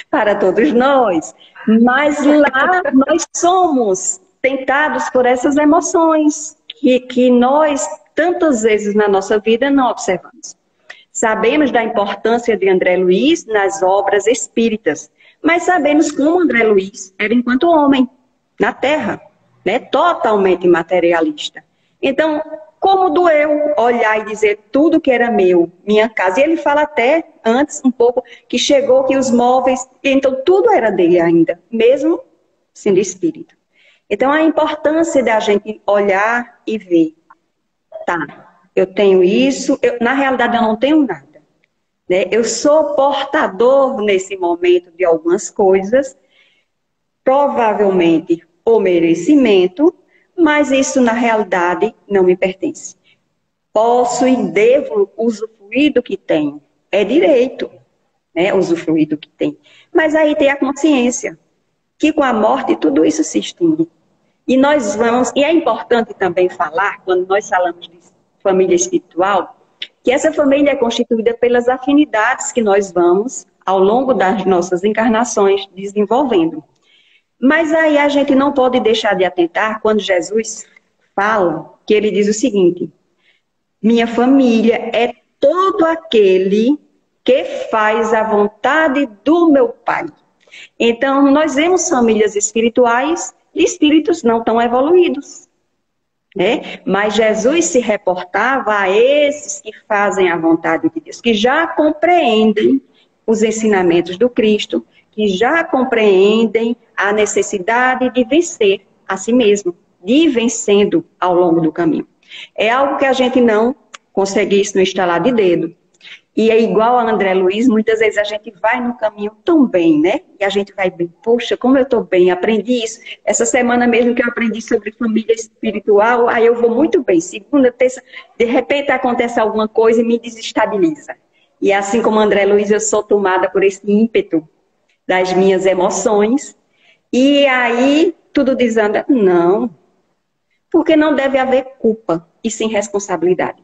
para todos nós. Mas lá nós somos tentados por essas emoções que nós, tantas vezes na nossa vida, não observamos. Sabemos da importância de André Luiz nas obras espíritas, mas sabemos como André Luiz era enquanto homem, na Terra, né? Totalmente materialista. Então, como doeu olhar e dizer tudo que era meu, minha casa. E ele fala até antes um pouco que chegou que os móveis, então tudo era dele ainda, mesmo sendo espírito. Então a importância da gente olhar e ver, tá, eu tenho isso, na realidade eu não tenho nada. Né? Eu sou portador nesse momento de algumas coisas, provavelmente o merecimento, mas isso na realidade não me pertence. Posso e devo usufruir do que tenho. É direito, né, usufruir do que tem. Mas aí tem a consciência, que com a morte tudo isso se extingue. E nós vamos, e é importante também falar, quando nós falamos de família espiritual, que essa família é constituída pelas afinidades que nós vamos, ao longo das nossas encarnações, desenvolvendo. Mas aí a gente não pode deixar de atentar quando Jesus fala, que ele diz o seguinte: minha família é todo aquele que faz a vontade do meu Pai. Então, nós vemos famílias espirituais de espíritos não tão evoluídos. Né? Mas Jesus se reportava a esses que fazem a vontade de Deus, que já compreendem os ensinamentos do Cristo, que já compreendem a necessidade de vencer a si mesmo, de ir vencendo ao longo do caminho. É algo que a gente não consegue isso no estalar de dedo. E é igual a André Luiz, muitas vezes a gente vai no caminho tão bem, né? E a gente vai bem, poxa, como eu estou bem, aprendi isso. Essa semana mesmo que eu aprendi sobre família espiritual, aí eu vou muito bem. Segunda, terça, de repente acontece alguma coisa e me desestabiliza. E assim como André Luiz, eu sou tomada por esse ímpeto das minhas emoções. E aí tudo desanda. Não, porque não deve haver culpa e sim responsabilidade.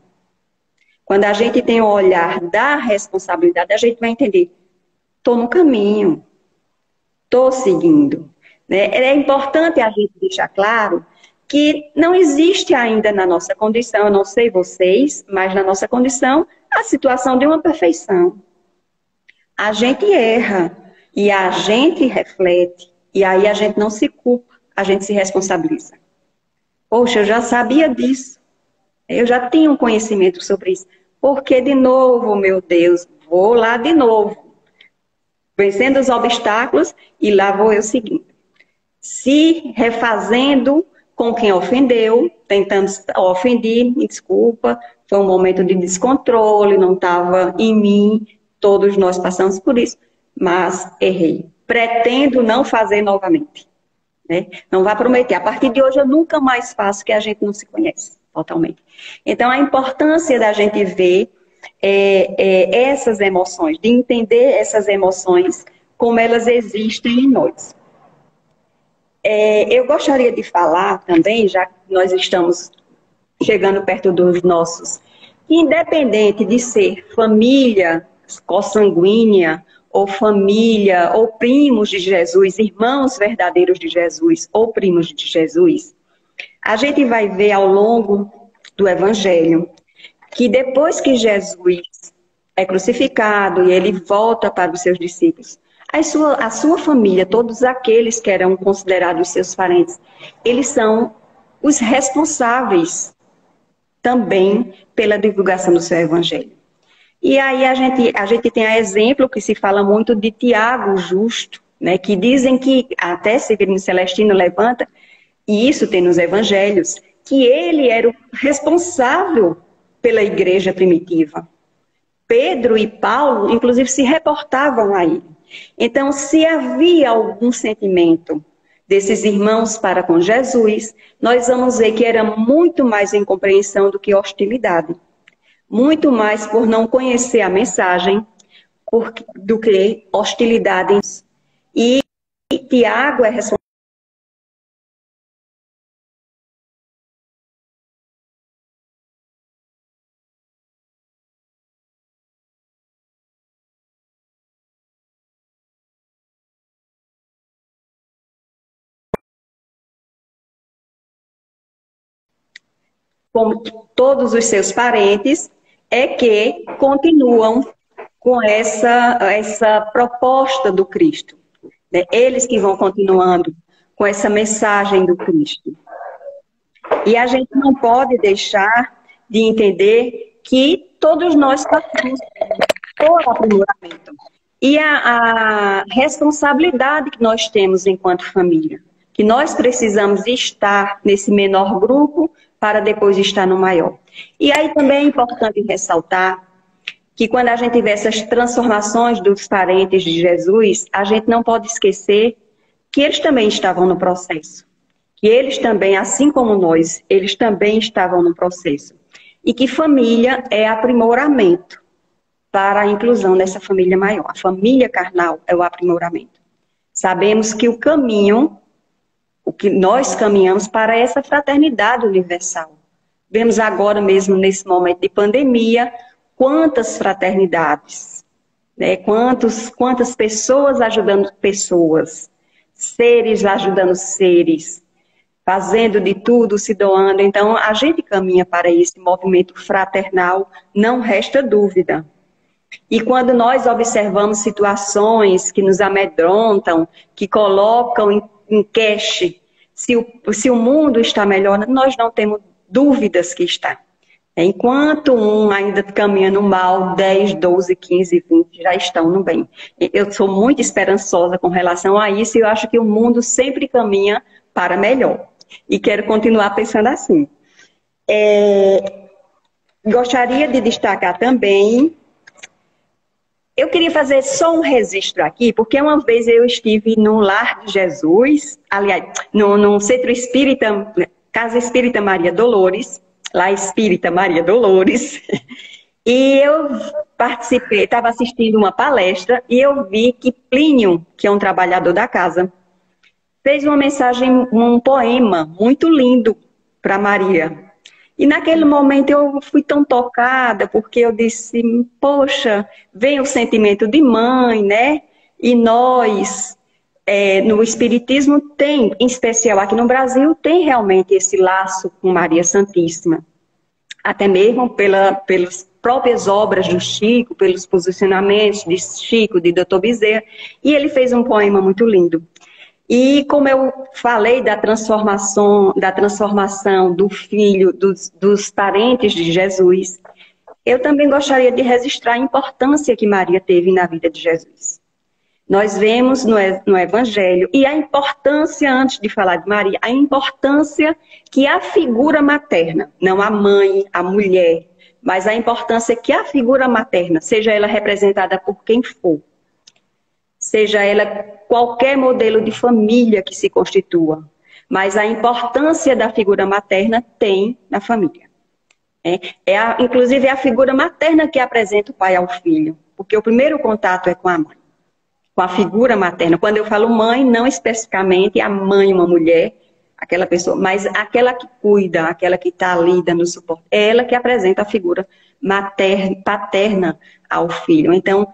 Quando a gente tem o olhar da responsabilidade, a gente vai entender, estou no caminho, estou seguindo. Né? É importante a gente deixar claro que não existe ainda na nossa condição, eu não sei vocês, mas na nossa condição, a situação de uma perfeição. A gente erra e a gente reflete, e aí a gente não se culpa, a gente se responsabiliza. Poxa, eu já sabia disso, eu já tinha um conhecimento sobre isso. Porque de novo, meu Deus, vou lá de novo. Vencendo os obstáculos e lá vou eu seguindo. Se refazendo com quem ofendeu, tentando ofender, me desculpa, foi um momento de descontrole, não estava em mim, todos nós passamos por isso, mas errei. Pretendo não fazer novamente. Né? Não vá prometer, a partir de hoje eu nunca mais faço, que a gente não se conhece totalmente. Então, a importância da gente ver essas emoções, de entender essas emoções como elas existem em nós. Eu gostaria de falar também, já que nós estamos chegando perto dos nossos, independente de ser família consanguínea, ou família, ou primos de Jesus, irmãos verdadeiros de Jesus, ou primos de Jesus, a gente vai ver ao longo do Evangelho que depois que Jesus é crucificado e ele volta para os seus discípulos, a sua família, todos aqueles que eram considerados seus parentes, eles são os responsáveis também pela divulgação do seu evangelho. E aí a gente tem a exemplo que se fala muito de Tiago, justo, né, que dizem que até Severino Celestino levanta, e isso tem nos evangelhos, que ele era o responsável pela igreja primitiva. Pedro e Paulo, inclusive, se reportavam a ele. Então, se havia algum sentimento desses irmãos para com Jesus, nós vamos ver que era muito mais incompreensão do que hostilidade. Muito mais por não conhecer a mensagem do que hostilidade. E Tiago é responsável como todos os seus parentes, é que continuam com essa proposta do Cristo. Né? Eles que vão continuando com essa mensagem do Cristo. E a gente não pode deixar de entender que todos nós passamos por aprimoramento. E a responsabilidade que nós temos enquanto família, que nós precisamos estar nesse menor grupo para depois estar no maior. E aí também é importante ressaltar que quando a gente vê essas transformações dos parentes de Jesus, a gente não pode esquecer que eles também estavam no processo. Que eles também, assim como nós, eles também estavam no processo. E que família é aprimoramento para a inclusão nessa família maior. A família carnal é o aprimoramento. Sabemos que o caminho, o que nós caminhamos para essa fraternidade universal. Vemos agora mesmo, nesse momento de pandemia, quantas fraternidades, né? Quantas pessoas ajudando pessoas, seres ajudando seres, fazendo de tudo, se doando. Então, a gente caminha para esse movimento fraternal, não resta dúvida. E quando nós observamos situações que nos amedrontam, que colocam em queixa se o mundo está melhor, nós não temos dúvidas que está. Enquanto um ainda caminha no mal, 10, 12, 15, 20 já estão no bem. Eu sou muito esperançosa com relação a isso e eu acho que o mundo sempre caminha para melhor. E quero continuar pensando assim. Gostaria de destacar também. Eu queria fazer só um registro aqui, porque uma vez eu estive no Lar de Jesus, aliás, no Centro Espírita, Casa Espírita Maria Dolores, lá Espírita Maria Dolores, e eu participei, estava assistindo uma palestra e eu vi que Plínio, que é um trabalhador da casa, fez uma mensagem, um poema muito lindo para Maria. E naquele momento eu fui tão tocada, porque eu disse, poxa, vem o sentimento de mãe, né? E nós, no Espiritismo tem, em especial aqui no Brasil, tem realmente esse laço com Maria Santíssima. Até mesmo pelas próprias obras do Chico, pelos posicionamentos de Chico, de Dr. Bezerra. E ele fez um poema muito lindo. E como eu falei da transformação do filho, dos parentes de Jesus, eu também gostaria de registrar a importância que Maria teve na vida de Jesus. Nós vemos no Evangelho, e a importância, antes de falar de Maria, a importância que a figura materna, não a mãe, a mulher, mas a importância que a figura materna, seja ela representada por quem for, seja ela qualquer modelo de família que se constitua, mas a importância da figura materna tem na família. Inclusive, é a figura materna que apresenta o pai ao filho, porque o primeiro contato é com a mãe, com a figura materna. Quando eu falo mãe, não especificamente a mãe, uma mulher, aquela pessoa, mas aquela que cuida, aquela que está ali dando suporte, é ela que apresenta a figura materna, paterna ao filho. Então,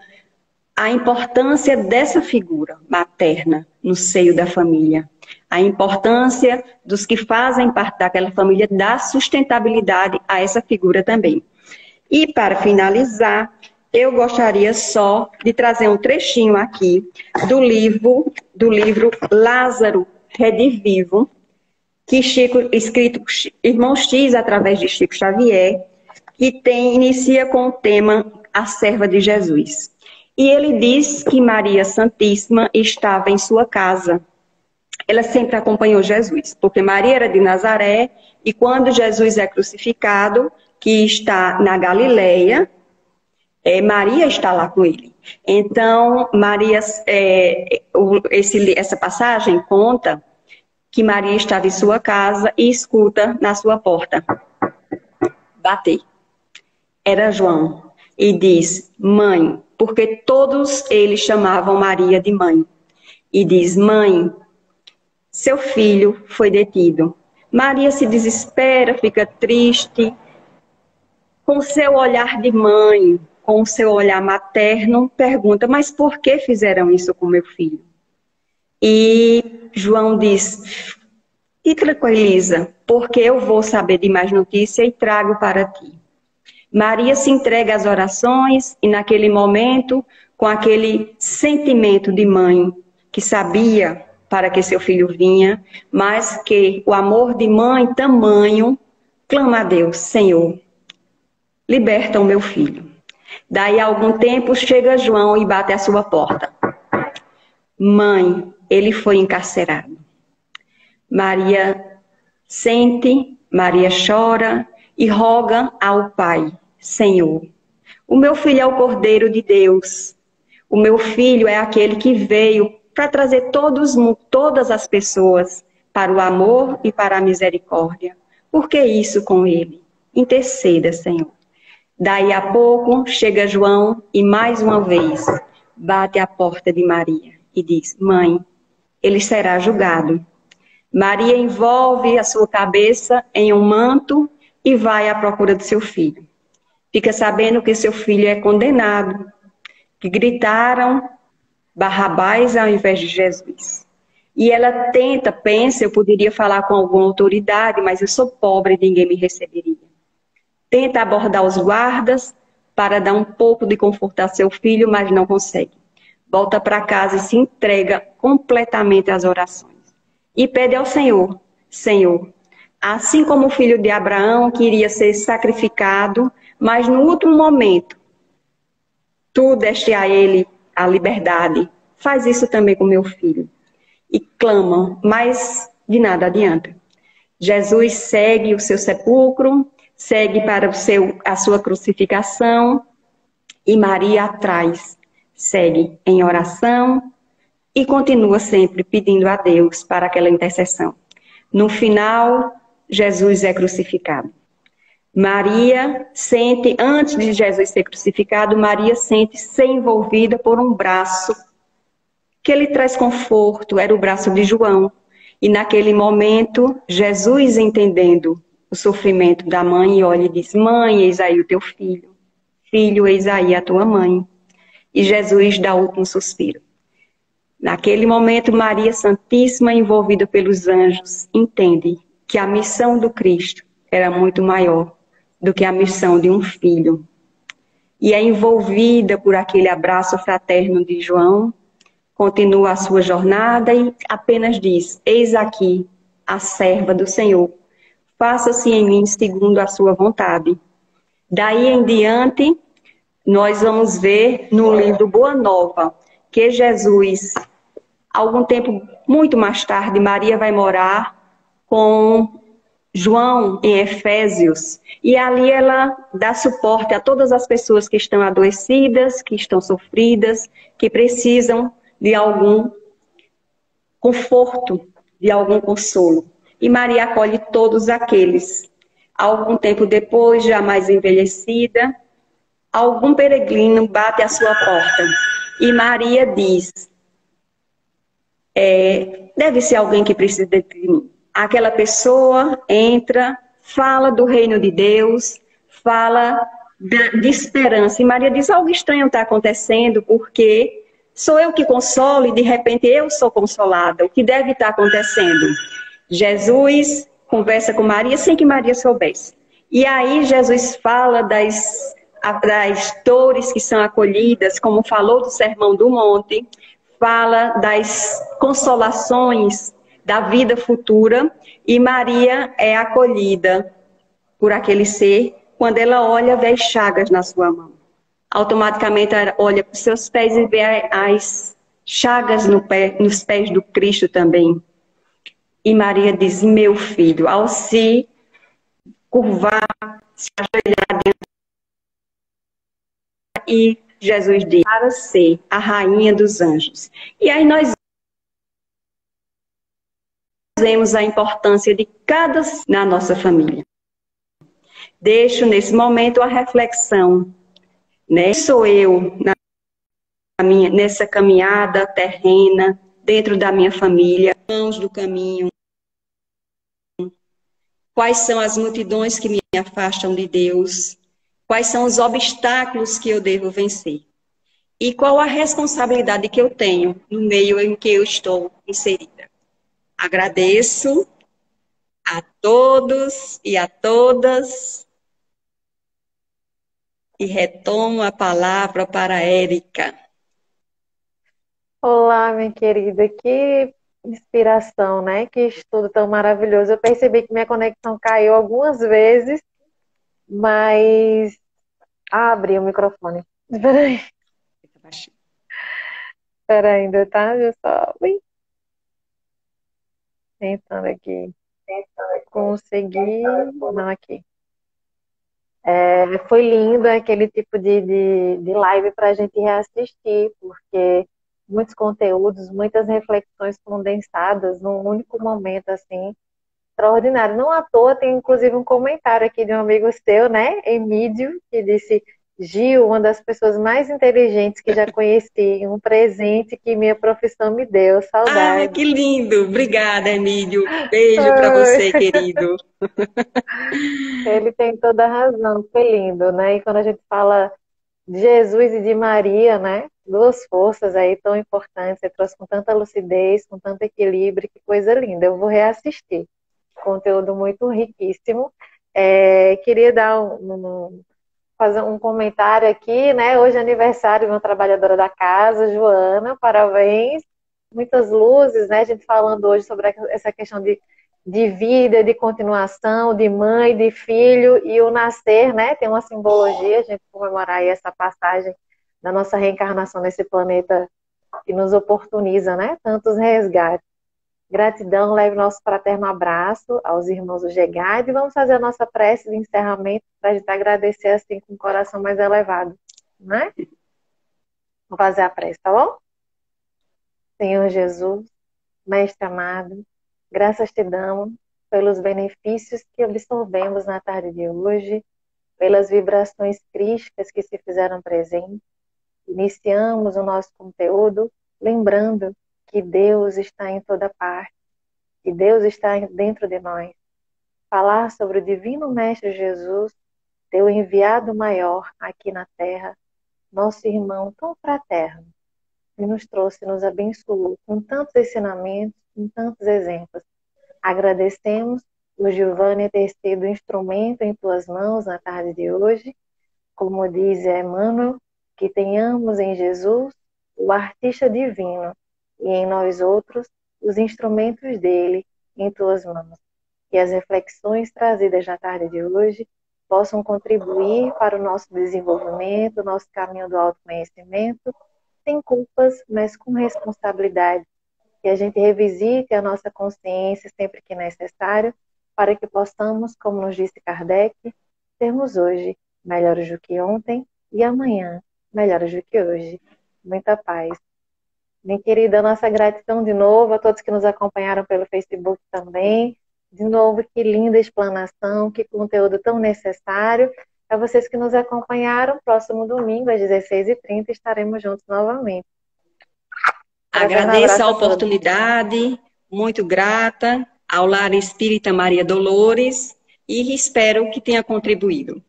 a importância dessa figura materna no seio da família, a importância dos que fazem parte daquela família, dar sustentabilidade a essa figura também. E para finalizar, eu gostaria só de trazer um trechinho aqui do livro Lázaro Redivivo, que escrito por Irmão X através de Chico Xavier, que inicia com o tema A Serva de Jesus. E ele diz que Maria Santíssima estava em sua casa. Ela sempre acompanhou Jesus, porque Maria era de Nazaré, e quando Jesus é crucificado, que está na Galileia, Maria está lá com ele. Então, essa passagem conta que Maria estava em sua casa e escuta na sua porta bater. Era João. E diz, mãe, porque todos eles chamavam Maria de mãe. E diz, mãe, seu filho foi detido. Maria se desespera, fica triste. Com seu olhar de mãe, com o seu olhar materno, pergunta, mas por que fizeram isso com meu filho? E João diz, e tranquiliza, porque eu vou saber de mais notícia e trago para ti. Maria se entrega às orações e naquele momento, com aquele sentimento de mãe, que sabia para que seu filho vinha, mas que o amor de mãe tamanho, clama a Deus, Senhor, liberta o meu filho. Daí a algum tempo chega João e bate à sua porta. Mãe, ele foi encarcerado. Maria sente, Maria chora e roga ao Pai, Senhor, o meu filho é o Cordeiro de Deus. O meu filho é aquele que veio para trazer todas as pessoas para o amor e para a misericórdia. Por que isso com ele? Interceda, Senhor. Daí a pouco chega João e mais uma vez bate à porta de Maria e diz, mãe, ele será julgado. Maria envolve a sua cabeça em um manto e vai à procura do seu filho. Fica sabendo que seu filho é condenado, que gritaram Barrabás ao invés de Jesus. E ela pensa, eu poderia falar com alguma autoridade, mas eu sou pobre e ninguém me receberia. Tenta abordar os guardas para dar um pouco de conforto a seu filho, mas não consegue. Volta para casa e se entrega completamente às orações. E pede ao Senhor, Senhor, assim como o filho de Abraão que iria ser sacrificado, mas no último momento, tu deste a ele a liberdade. Faz isso também com meu filho. E clamam, mas de nada adianta. Jesus segue o seu sepulcro, segue para a sua crucificação e Maria atrás segue em oração e continua sempre pedindo a Deus para aquela intercessão. No final, Jesus é crucificado. Maria sente, antes de Jesus ser crucificado, Maria sente ser envolvida por um braço que lhe traz conforto, era o braço de João. E naquele momento, Jesus, entendendo o sofrimento da mãe, olha e diz, mãe, eis aí o teu filho. Filho, eis aí a tua mãe. E Jesus dá o último suspiro. Naquele momento, Maria Santíssima, envolvida pelos anjos, entende que a missão do Cristo era muito maior do que a missão de um filho. E é envolvida por aquele abraço fraterno de João, continua a sua jornada e apenas diz, eis aqui a serva do Senhor, faça-se em mim segundo a sua vontade. Daí em diante, nós vamos ver no livro Boa Nova, que Jesus, algum tempo muito mais tarde, Maria vai morar com João em Efésios, e ali ela dá suporte a todas as pessoas que estão adoecidas, que estão sofridas, que precisam de algum conforto, de algum consolo. E Maria acolhe todos aqueles. Algum tempo depois, já mais envelhecida, algum peregrino bate à sua porta e Maria diz: deve ser alguém que precisa de mim. Aquela pessoa entra, fala do reino de Deus, fala de esperança. E Maria diz: algo estranho está acontecendo, porque sou eu que consolo e de repente eu sou consolada. O que deve estar acontecendo? Jesus conversa com Maria sem que Maria soubesse. E aí Jesus fala das dores que são acolhidas, como falou do Sermão do Monte, fala das consolações da vida futura, e Maria é acolhida por aquele ser quando ela olha, vê as chagas na sua mão. Automaticamente ela olha para os seus pés e vê as chagas nos pés do Cristo também. E Maria diz: meu filho, ao se curvar, se ajoelhar e Jesus diz: para ser a rainha dos anjos. E aí nós vemos a importância de cada na nossa família. Deixo nesse momento a reflexão, né? Sou eu nessa caminhada terrena, dentro da minha família, mãos do caminho. Quais são as multidões que me afastam de Deus? Quais são os obstáculos que eu devo vencer? E qual a responsabilidade que eu tenho no meio em que eu estou inserida? Agradeço a todos e a todas e retomo a palavra para a Érica. Olá, minha querida, que inspiração, né? Que estudo tão maravilhoso. Eu percebi que minha conexão caiu algumas vezes, mas abri o microfone. Espera ainda, tá? Eu só tentando aqui. Consegui. Não, aqui. Foi lindo aquele tipo de live para a gente reassistir, porque muitos conteúdos, muitas reflexões condensadas num único momento, assim, extraordinário. Não à toa, tem inclusive um comentário aqui de um amigo seu, né, Emílio, que disse: Gil, uma das pessoas mais inteligentes que já conheci, um presente que minha profissão me deu, Ah, saudade. que lindo! Obrigada, Emílio. Beijo para você, querido. Ele tem toda a razão, foi lindo, né? E quando a gente fala de Jesus e de Maria, né? Duas forças aí tão importantes, você trouxe com tanta lucidez, com tanto equilíbrio, que coisa linda. Eu vou reassistir. Conteúdo muito riquíssimo. Queria dar fazer um comentário aqui, né? Hoje é aniversário de uma trabalhadora da casa, Joana, parabéns. Muitas luzes, né? A gente falando hoje sobre essa questão de vida, de continuação, de mãe, de filho, e o nascer, né? Tem uma simbologia, a gente comemorar aí essa passagem da nossa reencarnação nesse planeta que nos oportuniza, né? Tantos resgates. Gratidão, leve nosso fraterno abraço aos irmãos do GEGAD e vamos fazer a nossa prece de encerramento para a gente agradecer assim com o coração mais elevado, né? Vamos fazer a prece, tá bom? Senhor Jesus, Mestre amado, graças te damos pelos benefícios que absorvemos na tarde de hoje, pelas vibrações crísticas que se fizeram presentes. Iniciamos o nosso conteúdo lembrando que Deus está em toda parte, que Deus está dentro de nós. Falar sobre o Divino Mestre Jesus, teu enviado maior aqui na Terra, nosso irmão tão fraterno, que nos trouxe, nos abençoou com tantos ensinamentos, com tantos exemplos. Agradecemos por Giovanni ter sido instrumento em tuas mãos na tarde de hoje. Como diz Emmanuel, que tenhamos em Jesus o artista divino e em nós outros os instrumentos dele em tuas mãos. Que as reflexões trazidas na tarde de hoje possam contribuir para o nosso desenvolvimento, o nosso caminho do autoconhecimento, sem culpas, mas com responsabilidade. Que a gente revisite a nossa consciência sempre que necessário, para que possamos, como nos disse Kardec, sermos hoje melhores do que ontem e amanhã melhores do que hoje. Muita paz. Minha querida, nossa gratidão de novo a todos que nos acompanharam pelo Facebook também. De novo, que linda explanação, que conteúdo tão necessário. Para vocês que nos acompanharam, próximo domingo, às 16h30, estaremos juntos novamente. Trazendo Agradeço a abraço a todos. oportunidade, muito grata ao Lar Espírita Maria Dolores e espero que tenha contribuído.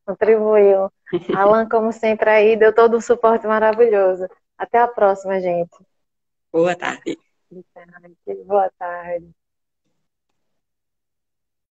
Contribuiu. Alan, como sempre, aí deu todo um suporte maravilhoso. Até a próxima, gente. Boa tarde. Boa tarde.